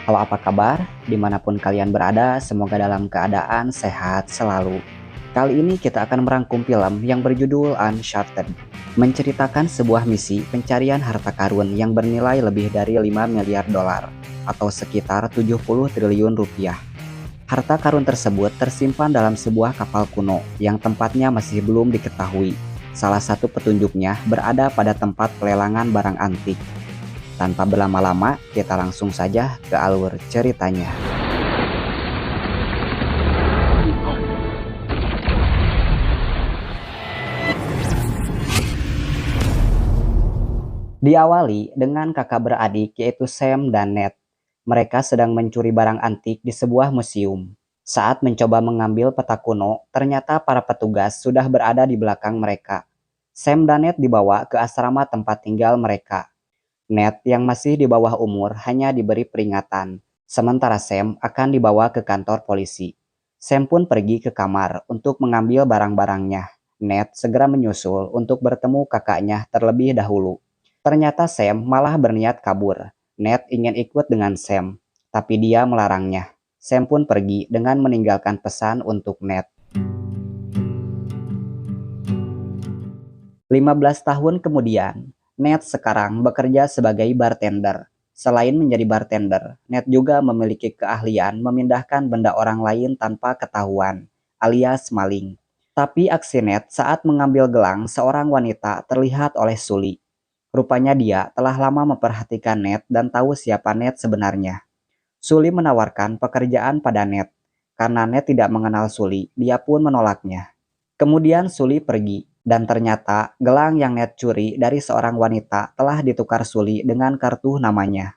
Halo, apa kabar? Dimanapun kalian berada, semoga dalam keadaan sehat selalu. Kali ini kita akan merangkum film yang berjudul Uncharted, menceritakan sebuah misi pencarian harta karun yang bernilai lebih dari 5 miliar dolar atau sekitar 70 triliun rupiah. Harta karun tersebut tersimpan dalam sebuah kapal kuno yang tempatnya masih belum diketahui. Salah satu petunjuknya berada pada tempat pelelangan barang antik. Tanpa berlama-lama, kita langsung saja ke alur ceritanya. Diawali dengan kakak beradik yaitu Sam dan Ned. Mereka sedang mencuri barang antik di sebuah museum. Saat mencoba mengambil peta kuno, ternyata para petugas sudah berada di belakang mereka. Sam dan Ned dibawa ke asrama tempat tinggal mereka. Ned yang masih di bawah umur hanya diberi peringatan, sementara Sam akan dibawa ke kantor polisi. Sam pun pergi ke kamar untuk mengambil barang-barangnya. Ned segera menyusul untuk bertemu kakaknya terlebih dahulu. Ternyata Sam malah berniat kabur. Ned ingin ikut dengan Sam, tapi dia melarangnya. Sam pun pergi dengan meninggalkan pesan untuk Ned. 15 tahun kemudian, Ned sekarang bekerja sebagai bartender. Selain menjadi bartender, Ned juga memiliki keahlian memindahkan benda orang lain tanpa ketahuan, alias maling. Tapi aksi Ned saat mengambil gelang seorang wanita terlihat oleh Sully. Rupanya dia telah lama memperhatikan Ned dan tahu siapa Ned sebenarnya. Sully menawarkan pekerjaan pada Ned. Karena Ned tidak mengenal Sully, dia pun menolaknya. Kemudian Sully pergi, dan ternyata gelang yang Ned curi dari seorang wanita telah ditukar Sully dengan kartu namanya.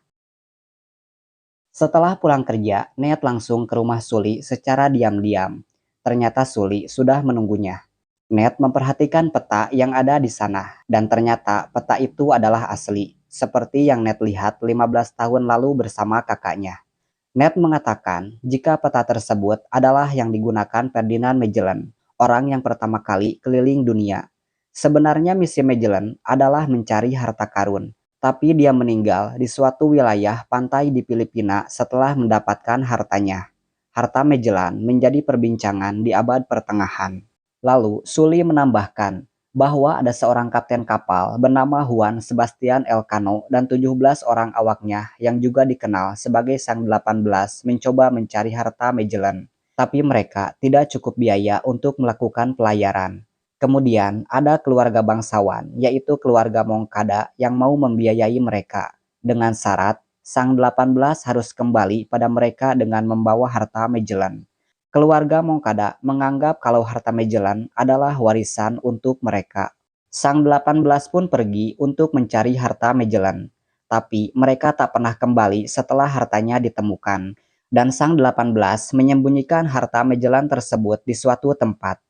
Setelah pulang kerja, Ned langsung ke rumah Sully secara diam-diam. Ternyata Sully sudah menunggunya. Ned memperhatikan peta yang ada di sana, dan ternyata peta itu adalah asli, seperti yang Ned lihat 15 tahun lalu bersama kakaknya. Ned mengatakan jika peta tersebut adalah yang digunakan Ferdinand Magellan, orang yang pertama kali keliling dunia. Sebenarnya misi Magellan adalah mencari harta karun, tapi dia meninggal di suatu wilayah pantai di Filipina setelah mendapatkan hartanya. Harta Magellan menjadi perbincangan di abad pertengahan. Lalu Sully menambahkan bahwa ada seorang kapten kapal bernama Juan Sebastian Elcano dan 17 orang awaknya yang juga dikenal sebagai Sang 18 mencoba mencari harta Magellan. Tapi mereka tidak cukup biaya untuk melakukan pelayaran. Kemudian ada keluarga bangsawan, yaitu keluarga Moncada yang mau membiayai mereka. Dengan syarat, Sang 18 harus kembali pada mereka dengan membawa harta Magellan. Keluarga Moncada menganggap kalau harta Magellan adalah warisan untuk mereka. Sang 18 pun pergi untuk mencari harta Magellan. Tapi mereka tak pernah kembali setelah hartanya ditemukan. Dan Sang 18 menyembunyikan harta Magellan tersebut di suatu tempat.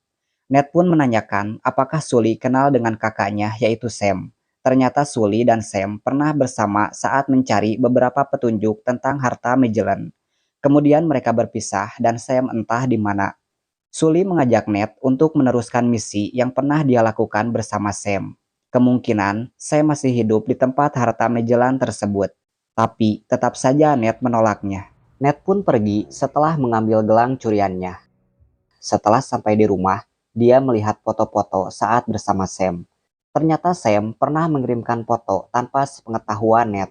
Ned pun menanyakan apakah Sully kenal dengan kakaknya yaitu Sam. Ternyata Sully dan Sam pernah bersama saat mencari beberapa petunjuk tentang harta Magellan. Kemudian mereka berpisah dan Sam entah di mana. Sully mengajak Ned untuk meneruskan misi yang pernah dia lakukan bersama Sam. Kemungkinan Sam masih hidup di tempat harta Magellan tersebut. Tapi tetap saja Ned menolaknya. Ned pun pergi setelah mengambil gelang curiannya. Setelah sampai di rumah, dia melihat foto-foto saat bersama Sam. Ternyata Sam pernah mengirimkan foto tanpa sepengetahuan Ned.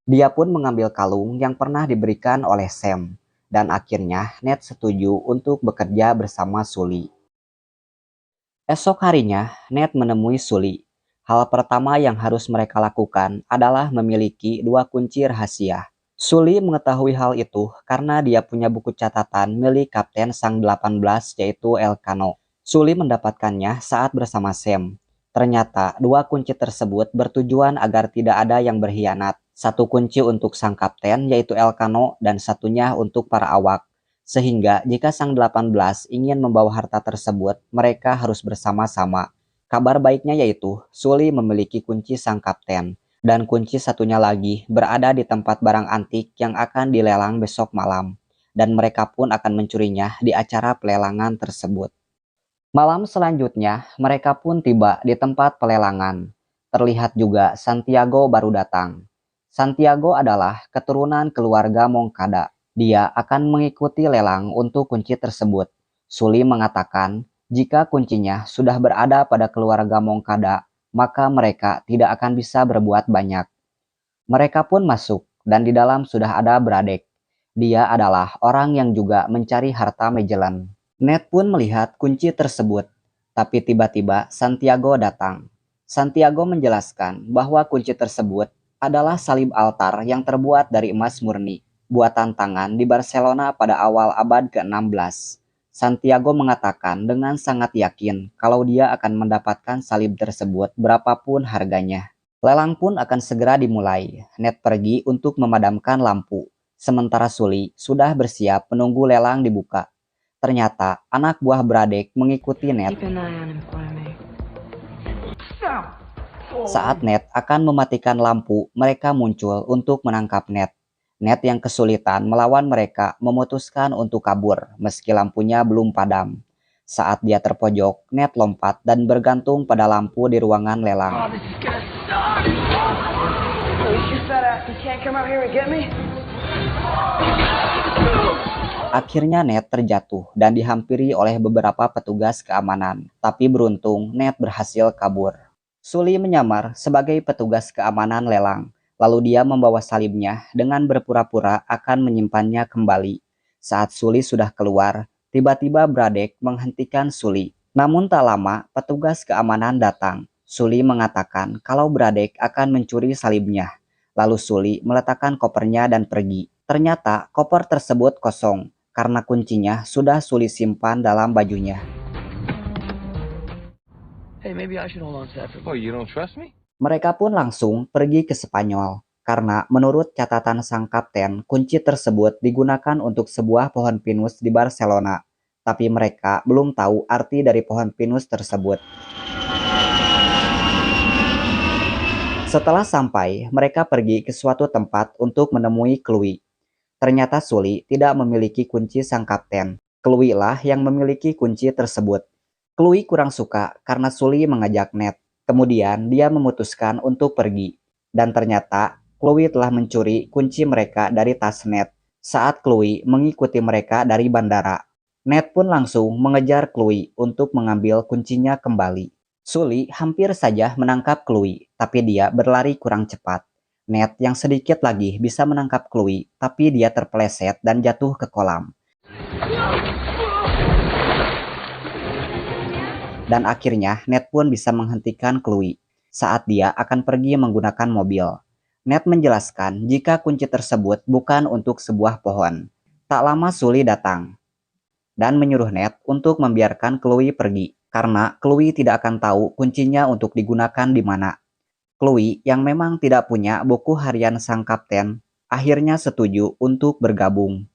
Dia pun mengambil kalung yang pernah diberikan oleh Sam, dan akhirnya Ned setuju untuk bekerja bersama Sully. Esok harinya, Ned menemui Sully. Hal pertama yang harus mereka lakukan adalah memiliki dua kunci rahasia. Sully mengetahui hal itu karena dia punya buku catatan milik Kapten Sang 18 yaitu Elcano. Sully mendapatkannya saat bersama Sam. Ternyata dua kunci tersebut bertujuan agar tidak ada yang berkhianat. Satu kunci untuk sang kapten yaitu Elcano dan satunya untuk para awak. Sehingga jika Sang 18 ingin membawa harta tersebut, mereka harus bersama-sama. Kabar baiknya yaitu Sully memiliki kunci sang kapten. Dan kunci satunya lagi berada di tempat barang antik yang akan dilelang besok malam. Dan mereka pun akan mencurinya di acara pelelangan tersebut. Malam selanjutnya, mereka pun tiba di tempat pelelangan. Terlihat juga Santiago baru datang. Santiago adalah keturunan keluarga Moncada. Dia akan mengikuti lelang untuk kunci tersebut. Sully mengatakan, jika kuncinya sudah berada pada keluarga Moncada, maka mereka tidak akan bisa berbuat banyak. Mereka pun masuk, dan di dalam sudah ada Bradek. Dia adalah orang yang juga mencari harta Magellan. Ned pun melihat kunci tersebut, tapi tiba-tiba Santiago datang. Santiago menjelaskan bahwa kunci tersebut adalah salib altar yang terbuat dari emas murni, buatan tangan di Barcelona pada awal abad ke-16. Santiago mengatakan dengan sangat yakin kalau dia akan mendapatkan salib tersebut berapapun harganya. Lelang pun akan segera dimulai. Ned pergi untuk memadamkan lampu, sementara Sully sudah bersiap menunggu lelang dibuka. Ternyata anak buah Bradek mengikuti Ned. Saat Ned akan mematikan lampu, mereka muncul untuk menangkap Ned. Ned yang kesulitan melawan mereka memutuskan untuk kabur meski lampunya belum padam. Saat dia terpojok, Ned lompat dan bergantung pada lampu di ruangan lelang. Akhirnya Ned terjatuh dan dihampiri oleh beberapa petugas keamanan, tapi beruntung Ned berhasil kabur. Sully menyamar sebagai petugas keamanan lelang, lalu dia membawa salibnya dengan berpura-pura akan menyimpannya kembali. Saat Sully sudah keluar, tiba-tiba Bradek menghentikan Sully. Namun tak lama, petugas keamanan datang. Sully mengatakan kalau Bradek akan mencuri salibnya. Lalu Sully meletakkan kopernya dan pergi. Ternyata koper tersebut kosong, karena kuncinya sudah Sully simpan dalam bajunya. Mereka pun langsung pergi ke Spanyol, karena menurut catatan sang kapten, kunci tersebut digunakan untuk sebuah pohon pinus di Barcelona. Tapi mereka belum tahu arti dari pohon pinus tersebut. Setelah sampai, mereka pergi ke suatu tempat untuk menemui Chloe. Ternyata Sully tidak memiliki kunci sang kapten. Chloe lah yang memiliki kunci tersebut. Chloe kurang suka karena Sully mengajak Ned. Kemudian dia memutuskan untuk pergi. Dan ternyata Chloe telah mencuri kunci mereka dari tas Ned saat Chloe mengikuti mereka dari bandara. Ned pun langsung mengejar Chloe untuk mengambil kuncinya kembali. Sully hampir saja menangkap Chloe, tapi dia berlari kurang cepat. Ned yang sedikit lagi bisa menangkap Chloe, tapi dia terpeleset dan jatuh ke kolam. Dan akhirnya Ned pun bisa menghentikan Chloe saat dia akan pergi menggunakan mobil. Ned menjelaskan jika kunci tersebut bukan untuk sebuah pohon. Tak lama Sully datang dan menyuruh Ned untuk membiarkan Chloe pergi, karena Chloe tidak akan tahu kuncinya untuk digunakan di mana. Chloe yang memang tidak punya buku harian sang kapten, akhirnya setuju untuk bergabung.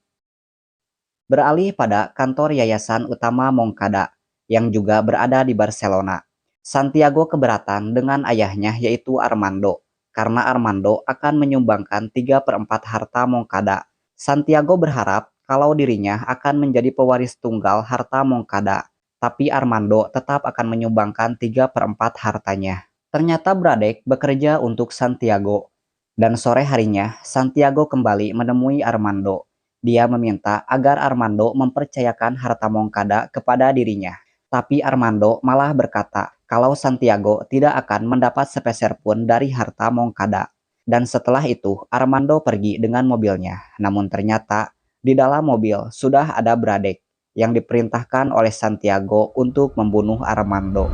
Beralih pada kantor Yayasan Utama Moncada, yang juga berada di Barcelona. Santiago keberatan dengan ayahnya yaitu Armando, karena Armando akan menyumbangkan 3/4 harta Moncada. Santiago berharap kalau dirinya akan menjadi pewaris tunggal harta Moncada, tapi Armando tetap akan menyumbangkan 3/4 hartanya. Ternyata Bradek bekerja untuk Santiago, dan sore harinya Santiago kembali menemui Armando. Dia meminta agar Armando mempercayakan harta Moncada kepada dirinya. Tapi Armando malah berkata kalau Santiago tidak akan mendapat sepeser pun dari harta Moncada. Dan setelah itu Armando pergi dengan mobilnya. Namun ternyata di dalam mobil sudah ada Bradek yang diperintahkan oleh Santiago untuk membunuh Armando.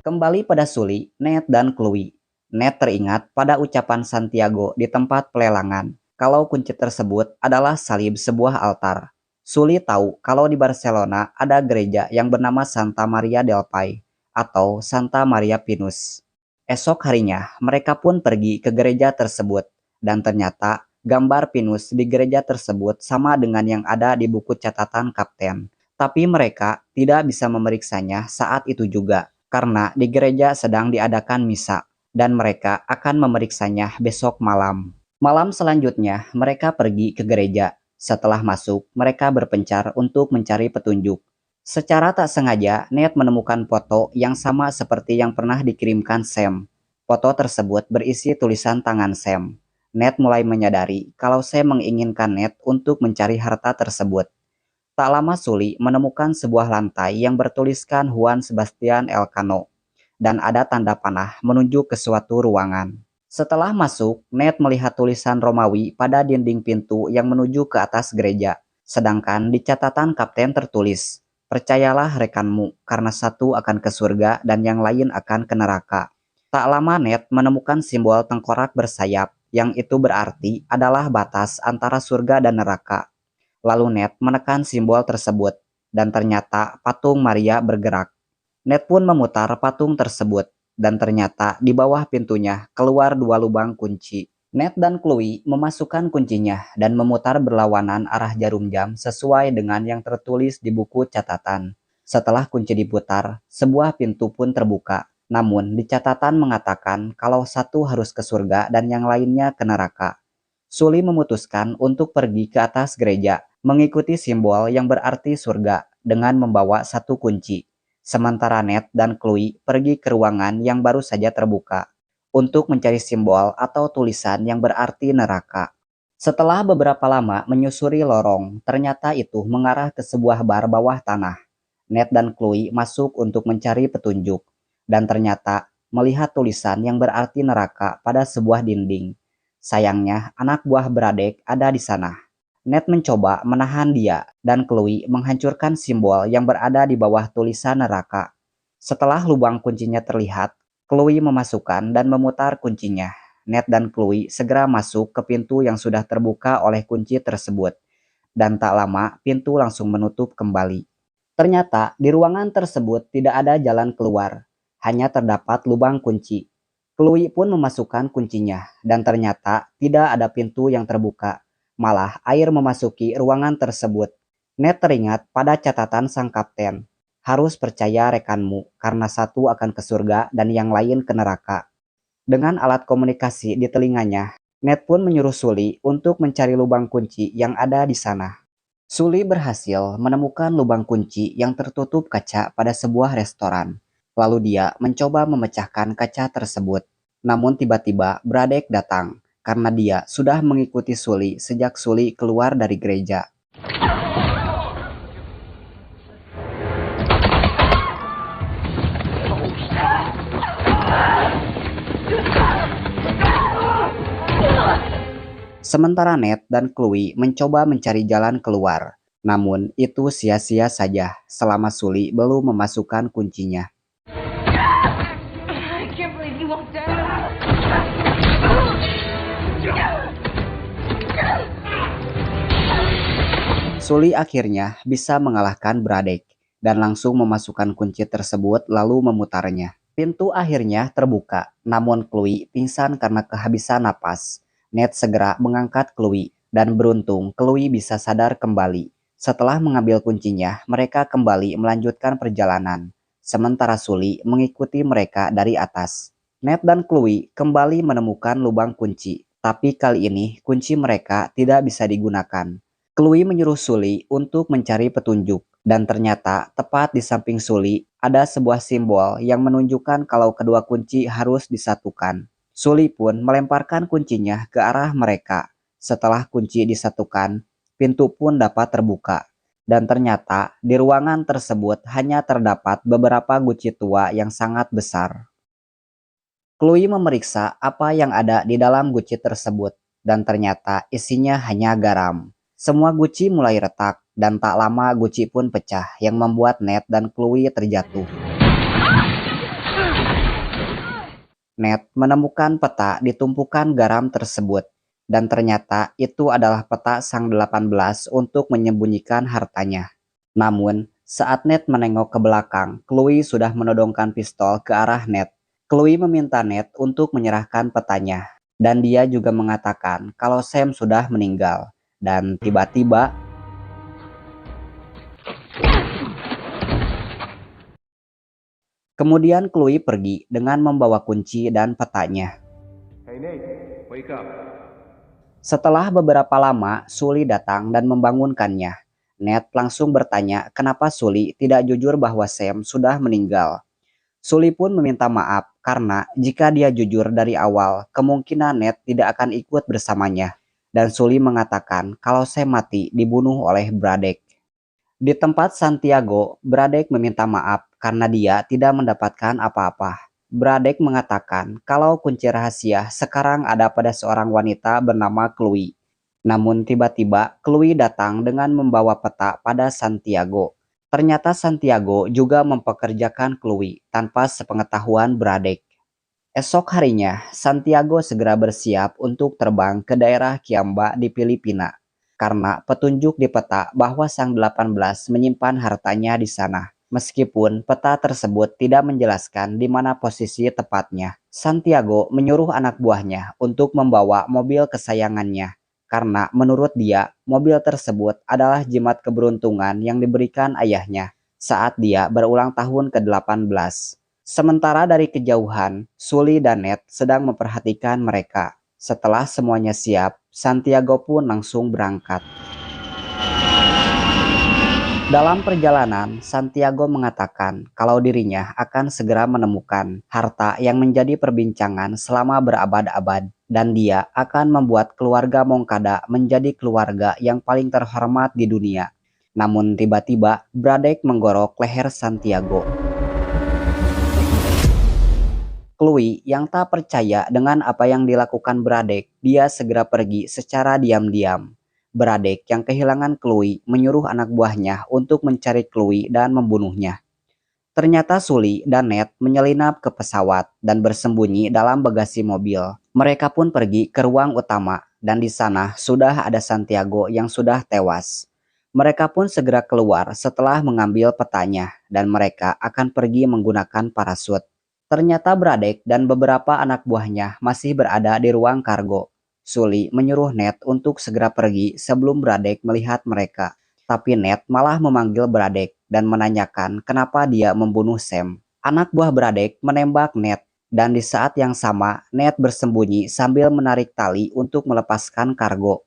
Kembali pada Sully, Ned dan Chloe. Ned teringat pada ucapan Santiago di tempat pelelangan kalau kunci tersebut adalah salib sebuah altar. Sully tahu kalau di Barcelona ada gereja yang bernama Santa Maria del Pai atau Santa Maria Pinus. Esok harinya, mereka pun pergi ke gereja tersebut, dan ternyata gambar pinus di gereja tersebut sama dengan yang ada di buku catatan kapten. Tapi mereka tidak bisa memeriksanya saat itu juga, karena di gereja sedang diadakan misa, dan mereka akan memeriksanya besok malam. Malam selanjutnya, mereka pergi ke gereja. Setelah masuk, mereka berpencar untuk mencari petunjuk. Secara tak sengaja, Ned menemukan foto yang sama seperti yang pernah dikirimkan Sam. Foto tersebut berisi tulisan tangan Sam. Ned mulai menyadari kalau Sam menginginkan Ned untuk mencari harta tersebut. Tak lama Sully menemukan sebuah lantai yang bertuliskan Juan Sebastian Elcano dan ada tanda panah menunjuk ke suatu ruangan. Setelah masuk, Ned melihat tulisan Romawi pada dinding pintu yang menuju ke atas gereja. Sedangkan di catatan kapten tertulis, "Percayalah rekanmu, karena satu akan ke surga dan yang lain akan ke neraka." Tak lama Ned menemukan simbol tengkorak bersayap, yang itu berarti adalah batas antara surga dan neraka. Lalu Ned menekan simbol tersebut, dan ternyata patung Maria bergerak. Ned pun memutar patung tersebut, dan ternyata di bawah pintunya keluar dua lubang kunci. Ned dan Chloe memasukkan kuncinya dan memutar berlawanan arah jarum jam sesuai dengan yang tertulis di buku catatan. Setelah kunci diputar, sebuah pintu pun terbuka. Namun, di catatan mengatakan kalau satu harus ke surga dan yang lainnya ke neraka. Sully memutuskan untuk pergi ke atas gereja, mengikuti simbol yang berarti surga dengan membawa satu kunci. Sementara Ned dan Chloe pergi ke ruangan yang baru saja terbuka untuk mencari simbol atau tulisan yang berarti neraka. Setelah beberapa lama menyusuri lorong, ternyata itu mengarah ke sebuah bar bawah tanah. Ned dan Chloe masuk untuk mencari petunjuk, dan ternyata melihat tulisan yang berarti neraka pada sebuah dinding. Sayangnya, anak buah Bradek ada di sana. Ned mencoba menahan dia, dan Chloe menghancurkan simbol yang berada di bawah tulisan neraka. Setelah lubang kuncinya terlihat, Chloe memasukkan dan memutar kuncinya. Ned dan Chloe segera masuk ke pintu yang sudah terbuka oleh kunci tersebut, dan tak lama pintu langsung menutup kembali. Ternyata di ruangan tersebut tidak ada jalan keluar, hanya terdapat lubang kunci. Chloe pun memasukkan kuncinya, dan ternyata tidak ada pintu yang terbuka. Malah air memasuki ruangan tersebut. Ned teringat pada catatan sang kapten. Harus percaya rekanmu, karena satu akan ke surga dan yang lain ke neraka. Dengan alat komunikasi di telinganya, Ned pun menyuruh Sully untuk mencari lubang kunci yang ada di sana. Sully berhasil menemukan lubang kunci yang tertutup kaca pada sebuah restoran. Lalu dia mencoba memecahkan kaca tersebut. Namun tiba-tiba Bradek datang, karena dia sudah mengikuti Sully sejak Sully keluar dari gereja. Sementara Ned dan Chloe mencoba mencari jalan keluar. Namun itu sia-sia saja selama Sully belum memasukkan kuncinya. I can't believe you won't die. Sully akhirnya bisa mengalahkan Bradek dan langsung memasukkan kunci tersebut lalu memutarnya. Pintu akhirnya terbuka, namun Chloe pingsan karena kehabisan napas. Ned segera mengangkat Chloe, dan beruntung Chloe bisa sadar kembali. Setelah mengambil kuncinya, mereka kembali melanjutkan perjalanan. Sementara Sully mengikuti mereka dari atas. Ned dan Chloe kembali menemukan lubang kunci, tapi kali ini kunci mereka tidak bisa digunakan. Chloe menyuruh Sully untuk mencari petunjuk, dan ternyata tepat di samping Sully ada sebuah simbol yang menunjukkan kalau kedua kunci harus disatukan. Sully pun melemparkan kuncinya ke arah mereka. Setelah kunci disatukan, pintu pun dapat terbuka. Dan ternyata di ruangan tersebut hanya terdapat beberapa guci tua yang sangat besar. Chloe memeriksa apa yang ada di dalam guci tersebut, dan ternyata isinya hanya garam. Semua guci mulai retak, dan tak lama guci pun pecah yang membuat Ned dan Chloe terjatuh. Ned menemukan peta di tumpukan garam tersebut, dan ternyata itu adalah peta Sang 18 untuk menyembunyikan hartanya. Namun, saat Ned menengok ke belakang, Chloe sudah menodongkan pistol ke arah Ned. Chloe meminta Ned untuk menyerahkan petanya, dan dia juga mengatakan kalau Sam sudah meninggal. Dan tiba-tiba, kemudian Chloe pergi dengan membawa kunci dan petanya. Hey Nate, wake up. Setelah beberapa lama, Sully datang dan membangunkannya. Ned langsung bertanya kenapa Sully tidak jujur bahwa Sam sudah meninggal. Sully pun meminta maaf karena jika dia jujur dari awal, kemungkinan Ned tidak akan ikut bersamanya. Dan Sully mengatakan kalau Sam mati dibunuh oleh Braddock. Di tempat Santiago, Braddock meminta maaf karena dia tidak mendapatkan apa-apa. Braddock mengatakan kalau kunci rahasia sekarang ada pada seorang wanita bernama Chloe. Namun tiba-tiba Chloe datang dengan membawa peta pada Santiago. Ternyata Santiago juga mempekerjakan Chloe tanpa sepengetahuan Braddock. Esok harinya, Santiago segera bersiap untuk terbang ke daerah Kiamba di Filipina karena petunjuk di peta bahwa Sang 18 menyimpan hartanya di sana. Meskipun peta tersebut tidak menjelaskan di mana posisi tepatnya, Santiago menyuruh anak buahnya untuk membawa mobil kesayangannya karena menurut dia, mobil tersebut adalah jimat keberuntungan yang diberikan ayahnya saat dia berulang tahun ke-18. Sementara dari kejauhan, Sully dan Ned sedang memperhatikan mereka. Setelah semuanya siap, Santiago pun langsung berangkat. Dalam perjalanan, Santiago mengatakan kalau dirinya akan segera menemukan harta yang menjadi perbincangan selama berabad-abad dan dia akan membuat keluarga Moncada menjadi keluarga yang paling terhormat di dunia. Namun tiba-tiba Braddock menggorok leher Santiago. Chloe yang tak percaya dengan apa yang dilakukan Braddock, dia segera pergi secara diam-diam. Braddock yang kehilangan Chloe menyuruh anak buahnya untuk mencari Chloe dan membunuhnya. Ternyata Sully dan Ned menyelinap ke pesawat dan bersembunyi dalam bagasi mobil. Mereka pun pergi ke ruang utama dan di sana sudah ada Santiago yang sudah tewas. Mereka pun segera keluar setelah mengambil petanya dan mereka akan pergi menggunakan parasut. Ternyata Braddock dan beberapa anak buahnya masih berada di ruang kargo. Sully menyuruh Ned untuk segera pergi sebelum Braddock melihat mereka. Tapi Ned malah memanggil Braddock dan menanyakan kenapa dia membunuh Sam. Anak buah Braddock menembak Ned dan di saat yang sama Ned bersembunyi sambil menarik tali untuk melepaskan kargo.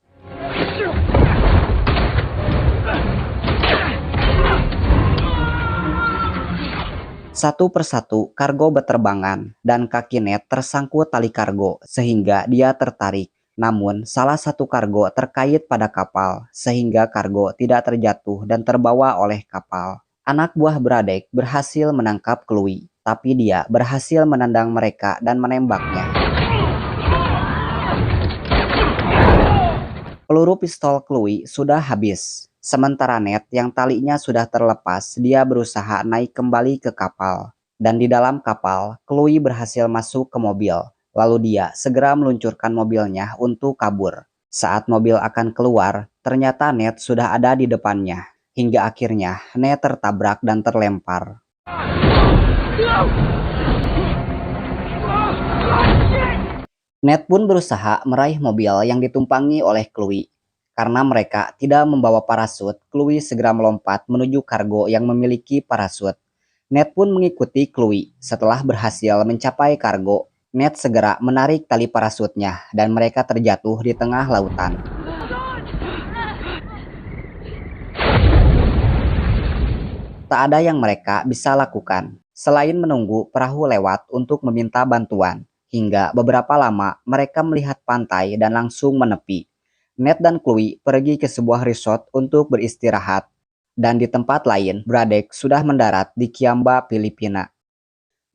Satu persatu kargo berterbangan dan kaki Ned tersangkut tali kargo sehingga dia tertarik. Namun salah satu kargo terkait pada kapal sehingga kargo tidak terjatuh dan terbawa oleh kapal. Anak buah Braddock berhasil menangkap Chloe, tapi dia berhasil menendang mereka dan menembaknya. Peluru pistol Chloe sudah habis. Sementara Ned yang talinya sudah terlepas, dia berusaha naik kembali ke kapal. Dan di dalam kapal, Chloe berhasil masuk ke mobil. Lalu dia segera meluncurkan mobilnya untuk kabur. Saat mobil akan keluar, ternyata Ned sudah ada di depannya. Hingga akhirnya Ned tertabrak dan terlempar. Ned pun berusaha meraih mobil yang ditumpangi oleh Chloe. Karena mereka tidak membawa parasut, Chloe segera melompat menuju kargo yang memiliki parasut. Ned pun mengikuti Chloe. Setelah berhasil mencapai kargo, Ned segera menarik tali parasutnya dan mereka terjatuh di tengah lautan. Tak ada yang mereka bisa lakukan selain menunggu perahu lewat untuk meminta bantuan. Hingga beberapa lama mereka melihat pantai dan langsung menepi. Ned dan Chloe pergi ke sebuah resort untuk beristirahat. Dan di tempat lain, Braddock sudah mendarat di Kiamba, Filipina.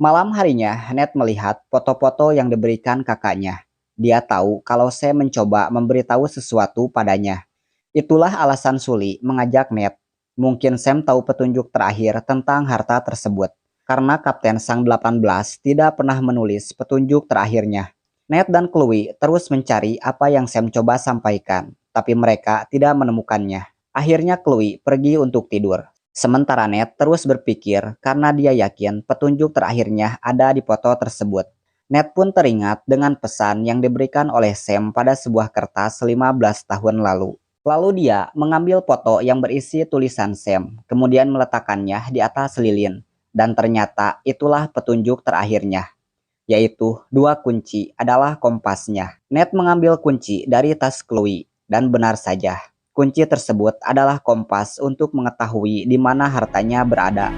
Malam harinya, Ned melihat foto-foto yang diberikan kakaknya. Dia tahu kalau Sam mencoba memberitahu sesuatu padanya. Itulah alasan Sully mengajak Ned. Mungkin Sam tahu petunjuk terakhir tentang harta tersebut. Karena Kapten Sang 18 tidak pernah menulis petunjuk terakhirnya. Ned dan Chloe terus mencari apa yang Sam coba sampaikan. Tapi mereka tidak menemukannya. Akhirnya Chloe pergi untuk tidur. Sementara Ned terus berpikir karena dia yakin petunjuk terakhirnya ada di foto tersebut. Ned pun teringat dengan pesan yang diberikan oleh Sam pada sebuah kertas 15 tahun lalu. Lalu dia mengambil foto yang berisi tulisan Sam, kemudian meletakkannya di atas lilin. Dan ternyata itulah petunjuk terakhirnya, yaitu 2 kunci adalah kompasnya. Ned mengambil kunci dari tas Chloe, dan benar saja. Kunci tersebut adalah kompas untuk mengetahui di mana hartanya berada.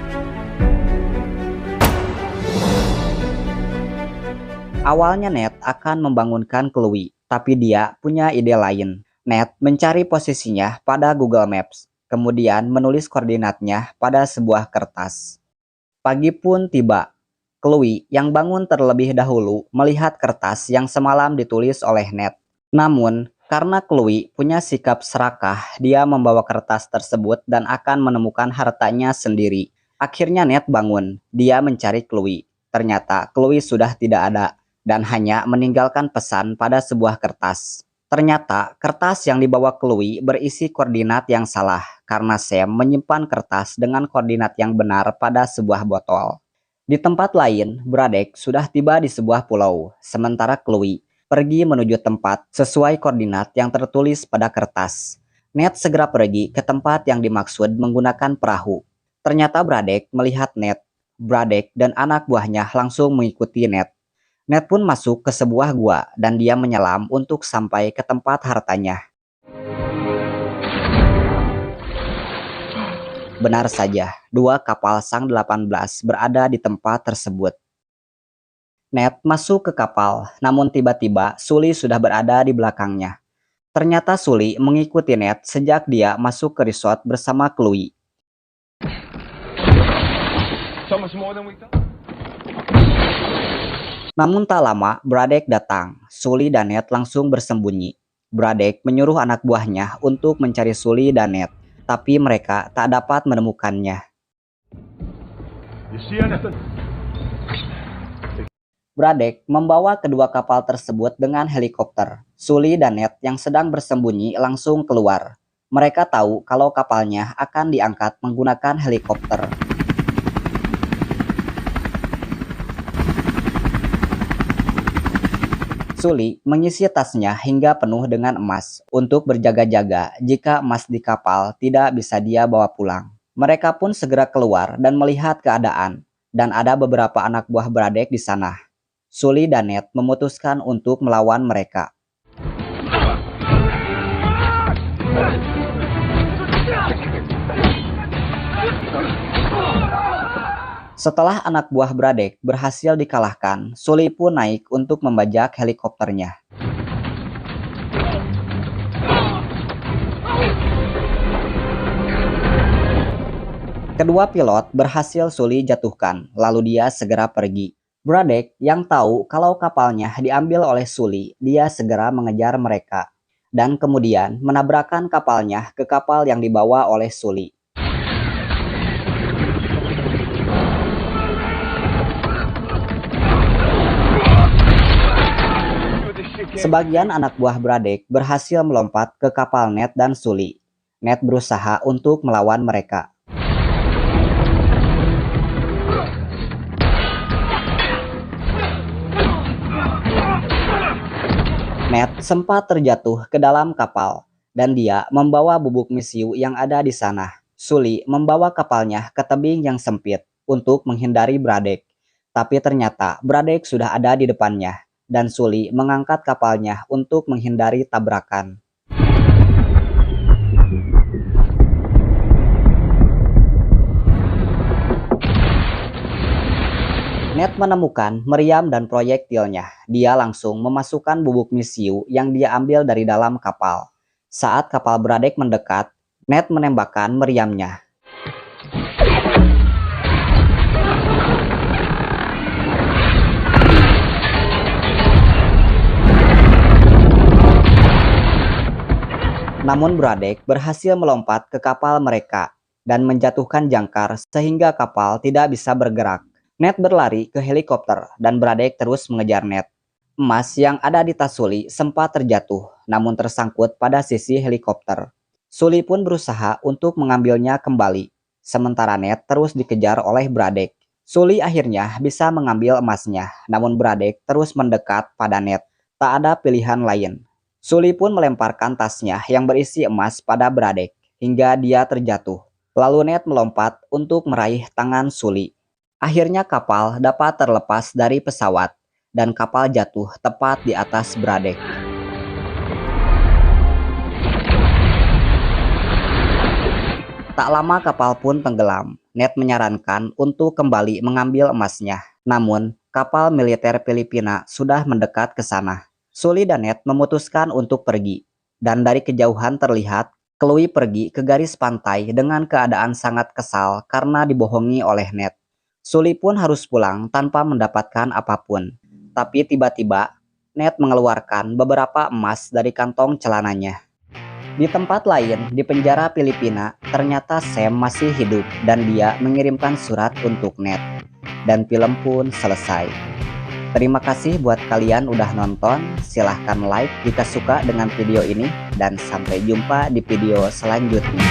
Awalnya Ned akan membangunkan Chloe, tapi dia punya ide lain. Ned mencari posisinya pada Google Maps, kemudian menulis koordinatnya pada sebuah kertas. Pagi pun tiba. Chloe yang bangun terlebih dahulu melihat kertas yang semalam ditulis oleh Ned. Namun, karena Chloe punya sikap serakah, dia membawa kertas tersebut dan akan menemukan hartanya sendiri. Akhirnya Ned bangun. Dia mencari Chloe. Ternyata Chloe sudah tidak ada dan hanya meninggalkan pesan pada sebuah kertas. Ternyata kertas yang dibawa Chloe berisi koordinat yang salah karena Sam menyimpan kertas dengan koordinat yang benar pada sebuah botol. Di tempat lain, Braddock sudah tiba di sebuah pulau, sementara Chloe pergi menuju tempat sesuai koordinat yang tertulis pada kertas. Ned segera pergi ke tempat yang dimaksud menggunakan perahu. Ternyata Braddock melihat Ned. Braddock dan anak buahnya langsung mengikuti Ned. Ned pun masuk ke sebuah gua dan dia menyelam untuk sampai ke tempat hartanya. Benar saja, dua kapal Sang 18 berada di tempat tersebut. Ned masuk ke kapal, namun tiba-tiba Sully sudah berada di belakangnya. Ternyata Sully mengikuti Ned sejak dia masuk ke resort bersama Chloe. So much more than we thought. Namun tak lama, Braddock datang. Sully dan Ned langsung bersembunyi. Braddock menyuruh anak buahnya untuk mencari Sully dan Ned, tapi mereka tak dapat menemukannya. You see anything? Braddock membawa kedua kapal tersebut dengan helikopter. Sully dan Ned yang sedang bersembunyi langsung keluar. Mereka tahu kalau kapalnya akan diangkat menggunakan helikopter. Sully mengisi tasnya hingga penuh dengan emas untuk berjaga-jaga jika emas di kapal tidak bisa dia bawa pulang. Mereka pun segera keluar dan melihat keadaan, dan ada beberapa anak buah Braddock di sana. Sully dan Ned memutuskan untuk melawan mereka. Setelah anak buah Braddock berhasil dikalahkan, Sully pun naik untuk membajak helikopternya. Kedua pilot berhasil Sully jatuhkan, lalu dia segera pergi. Braddock yang tahu kalau kapalnya diambil oleh Sully, dia segera mengejar mereka, dan kemudian menabrakkan kapalnya ke kapal yang dibawa oleh Sully. Sebagian anak buah Braddock berhasil melompat ke kapal Ned dan Sully. Ned berusaha untuk melawan mereka. Ned sempat terjatuh ke dalam kapal, dan dia membawa bubuk misiu yang ada di sana. Sully membawa kapalnya ke tebing yang sempit untuk menghindari Braddock. Tapi ternyata Braddock sudah ada di depannya, dan Sully mengangkat kapalnya untuk menghindari tabrakan. Ned menemukan meriam dan proyektilnya. Dia langsung memasukkan bubuk misiu yang dia ambil dari dalam kapal. Saat kapal Braddock mendekat, Ned menembakkan meriamnya. Namun Braddock berhasil melompat ke kapal mereka dan menjatuhkan jangkar sehingga kapal tidak bisa bergerak. Ned berlari ke helikopter dan Braddock terus mengejar Ned. Emas yang ada di tas Sully sempat terjatuh, namun tersangkut pada sisi helikopter. Sully pun berusaha untuk mengambilnya kembali, sementara Ned terus dikejar oleh Braddock. Sully akhirnya bisa mengambil emasnya, namun Braddock terus mendekat pada Ned. Tak ada pilihan lain. Sully pun melemparkan tasnya yang berisi emas pada Braddock hingga dia terjatuh. Lalu Ned melompat untuk meraih tangan Sully. Akhirnya kapal dapat terlepas dari pesawat dan kapal jatuh tepat di atas Braddock. Tak lama kapal pun tenggelam. Ned menyarankan untuk kembali mengambil emasnya. Namun, kapal militer Filipina sudah mendekat ke sana. Sully dan Ned memutuskan untuk pergi, dan dari kejauhan terlihat Chloe pergi ke garis pantai dengan keadaan sangat kesal karena dibohongi oleh Ned. Sully pun harus pulang tanpa mendapatkan apapun. Tapi tiba-tiba, Ned mengeluarkan beberapa emas dari kantong celananya. Di tempat lain, di penjara Filipina, ternyata Sam masih hidup dan dia mengirimkan surat untuk Ned. Dan film pun selesai. Terima kasih buat kalian udah nonton, silahkan like jika suka dengan video ini, dan sampai jumpa di video selanjutnya.